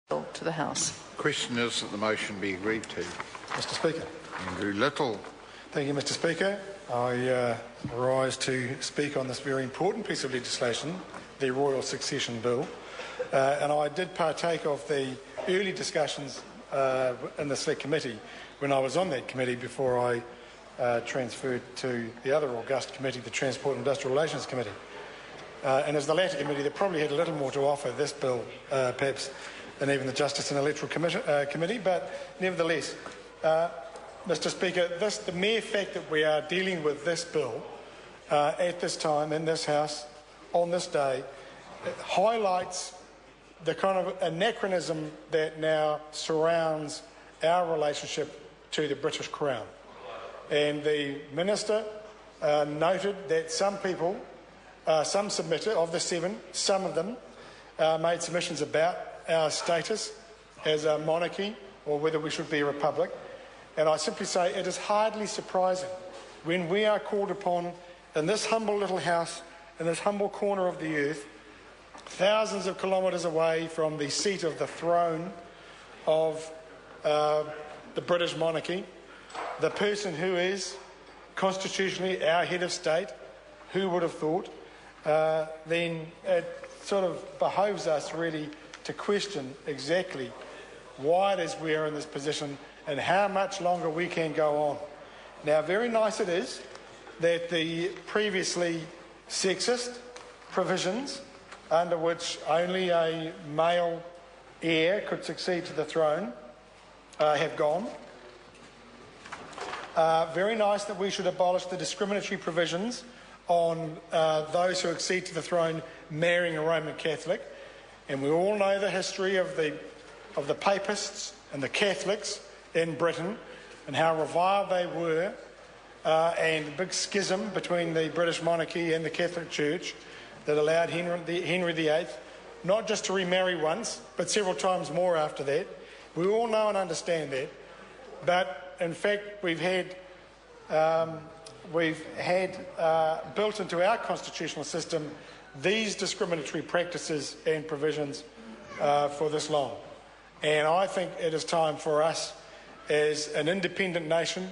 to the House. The question is that the motion be agreed to. Mr. Speaker. Andrew Little. Thank you, Mr. Speaker. I rise to speak on this very important piece of legislation, the Royal Succession Bill. And I did partake of the early discussions in the Select Committee when I was on that committee before I transferred to the other august committee, the Transport and Industrial Relations Committee. And as the latter committee, that probably had a little more to offer this bill, perhaps, than even the Justice and Electoral Committee. But nevertheless, Mr. Speaker, the mere fact that we are dealing with this bill at this time in this House on this day highlights the kind of anachronism that now surrounds our relationship to the British Crown. And the Minister noted that some people, some submitted, of the 7, some of them made submissions about our status as a monarchy or whether we should be a republic. And I simply say it is hardly surprising when we are called upon in this humble little house, in this humble corner of the earth, thousands of kilometres away from the seat of the throne of the British monarchy, the person who is constitutionally our head of state, who would have thought, then it sort of behoves us really to question exactly why it is we are in this position and how much longer we can go on. Now, very nice it is that the previously sexist provisions under which only a male heir could succeed to the throne have gone. Very nice that we should abolish the discriminatory provisions on those who accede to the throne marrying a Roman Catholic. And we all know the history of the Papists and the Catholics in Britain and how reviled they were, and the big schism between the British monarchy and the Catholic Church that allowed Henry VIII not just to remarry once, but several times more after that. We all know and understand that. But in fact, we've had built into our constitutional system these discriminatory practices and provisions for this long. And I think it is time for us, as an independent nation,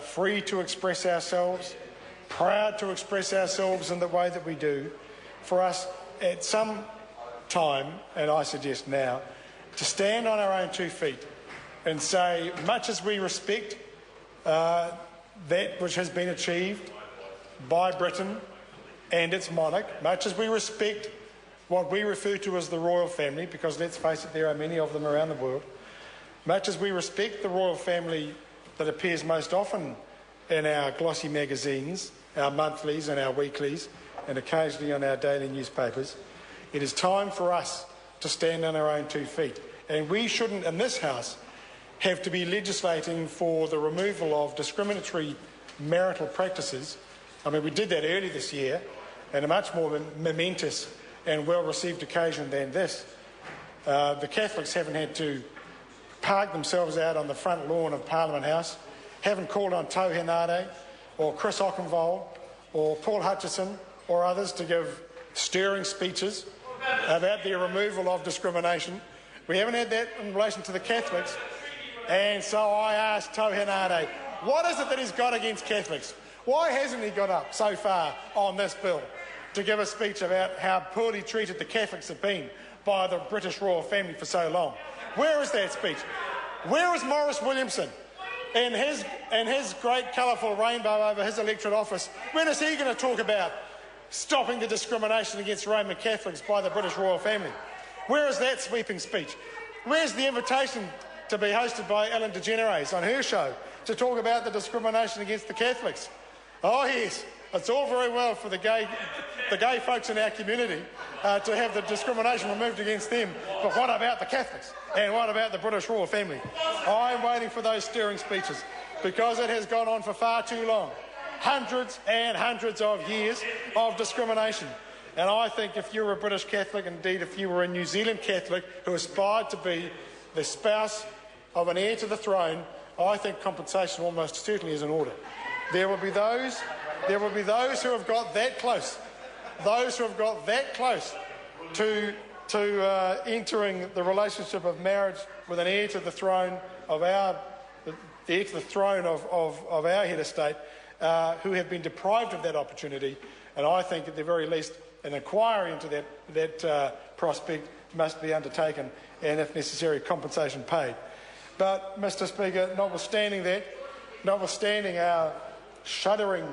free to express ourselves, proud to express ourselves in the way that we do, for us at some time, and I suggest now, to stand on our own 2 feet and say, much as we respect that which has been achieved by Britain and its monarch, much as we respect what we refer to as the royal family, because let's face it, there are many of them around the world, much as we respect the royal family that appears most often in our glossy magazines, our monthlies and our weeklies, and occasionally on our daily newspapers, it is time for us to stand on our own 2 feet. And we shouldn't, in this House, have to be legislating for the removal of discriminatory marital practices. I mean, we did that early this year, and a much more momentous and well-received occasion than this. The Catholics haven't had to park themselves out on the front lawn of Parliament House, haven't called on Tau Henare or Chris Ockenvold or Paul Hutchison or others to give stirring speeches about the removal of discrimination. We haven't had that in relation to the Catholics. And so I asked Tau Henare, what is it that he's got against Catholics? Why hasn't he got up so far on this bill to give a speech about how poorly treated the Catholics have been by the British royal family for so long? Where is that speech? Where is Maurice Williamson and his great colourful rainbow over his electorate office? When is he going to talk about stopping the discrimination against Roman Catholics by the British royal family? Where is that sweeping speech? Where's the invitation to be hosted by Ellen DeGeneres on her show to talk about the discrimination against the Catholics? Oh yes, it's all very well for the gay folks in our community to have the discrimination removed against them, but what about the Catholics? And what about the British royal family? I'm waiting for those stirring speeches because it has gone on for far too long. Hundreds and hundreds of years of discrimination. And I think if you were a British Catholic, indeed if you were a New Zealand Catholic who aspired to be the spouse of an heir to the throne, I think compensation almost certainly is in order. There will be those who have got that close, to entering the relationship of marriage with an heir to the throne of our head of state, who have been deprived of that opportunity. And I think at the very least an inquiry into that prospect must be undertaken, and if necessary compensation paid. But, Mr Speaker, notwithstanding that, notwithstanding our shuddering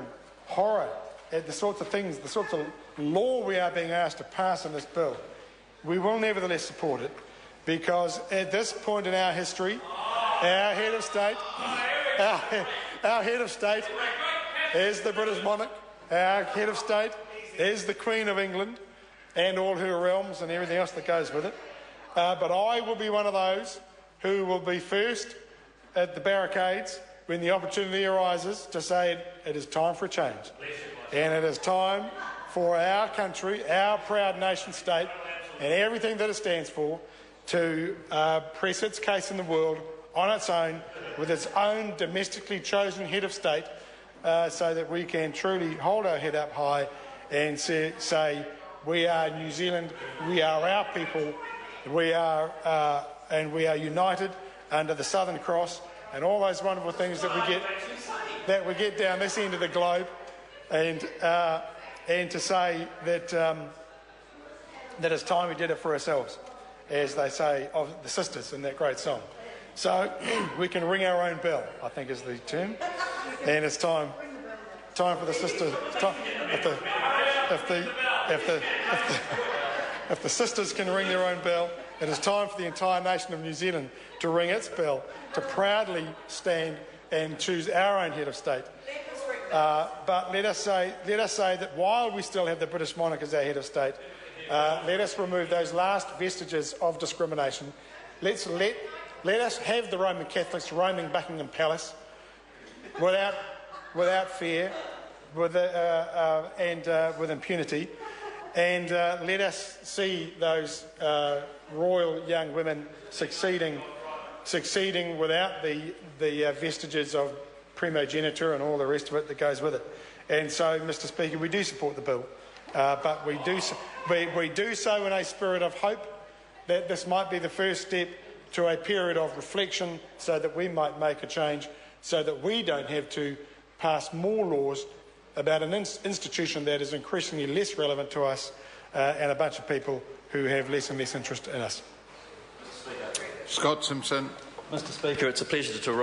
horror at the sorts of things, the sorts of law we are being asked to pass in this bill, we will nevertheless support it, because at this point in our history, our head of state is the British monarch, our head of state is the Queen of England and all her realms and everything else that goes with it. But I will be one of those who will be first at the barricades when the opportunity arises to say it is time for a change. And it is time for our country, our proud nation state, and everything that it stands for, to press its case in the world on its own, with its own domestically chosen head of state, so that we can truly hold our head up high and say we are New Zealand, we are our people, we are united under the Southern Cross and all those wonderful things that we get down this end of the globe, and to say that that it's time we did it for ourselves, as they say of the sisters in that great song. So we can ring our own bell, I think is the term, and it's time for the sisters. If the sisters can ring their own bell, it is time for the entire nation of New Zealand to ring its bell, to proudly stand and choose our own head of state. But let us say that while we still have the British monarch as our head of state, let us remove those last vestiges of discrimination. Let us have the Roman Catholics roaming Buckingham Palace without fear, with impunity, and let us see those royal young women succeeding without the vestiges of primogeniture and all the rest of it that goes with it. And so, Mr Speaker, we do support the bill, but we do so in a spirit of hope that this might be the first step to a period of reflection, so that we might make a change, so that we don't have to pass more laws about an institution that is increasingly less relevant to us, and a bunch of people who have less and less interest in us. Scott Simpson. Mr Speaker, it's a pleasure to